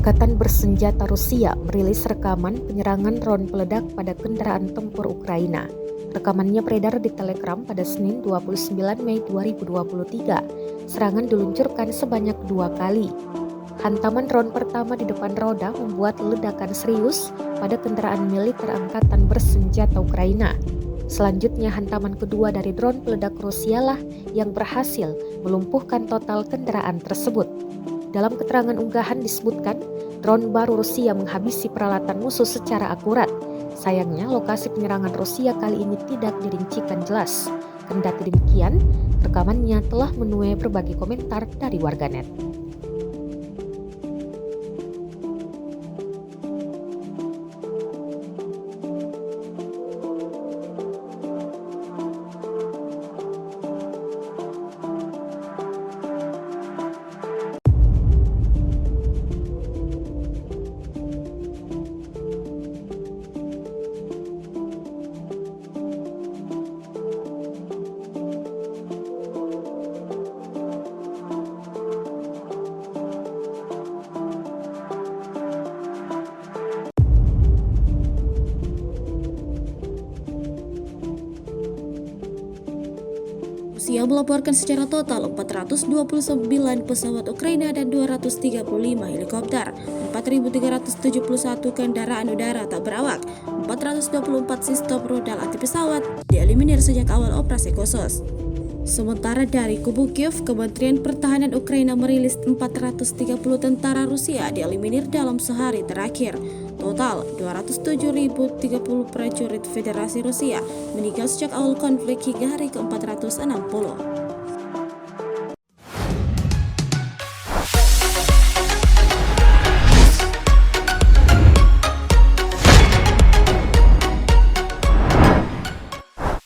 Angkatan bersenjata Rusia merilis rekaman penyerangan drone peledak pada kendaraan tempur Ukraina. Rekamannya beredar di Telegram pada Senin 29 Mei 2023. Serangan diluncurkan sebanyak 2 kali. Hantaman drone pertama di depan roda membuat ledakan serius pada kendaraan militer Angkatan bersenjata Ukraina. Selanjutnya hantaman kedua dari drone peledak Rusia lah yang berhasil melumpuhkan total kendaraan tersebut. Dalam keterangan unggahan disebutkan, drone baru Rusia menghabisi peralatan musuh secara akurat. Sayangnya, lokasi penyerangan Rusia kali ini tidak dirincikan jelas. Kendati demikian, rekamannya telah menuai berbagai komentar dari warganet. Rusia melaporkan secara total 429 pesawat Ukraina dan 235 helikopter, 4.371 kendaraan udara tak berawak, 424 sistem rudal anti pesawat dieliminir sejak awal operasi khusus. Sementara dari kubu Kiev, Kementerian Pertahanan Ukraina merilis 430 tentara Rusia dieliminir dalam sehari terakhir. Total 207.030 prajurit Federasi Rusia meninggal sejak awal konflik hingga hari ke-460.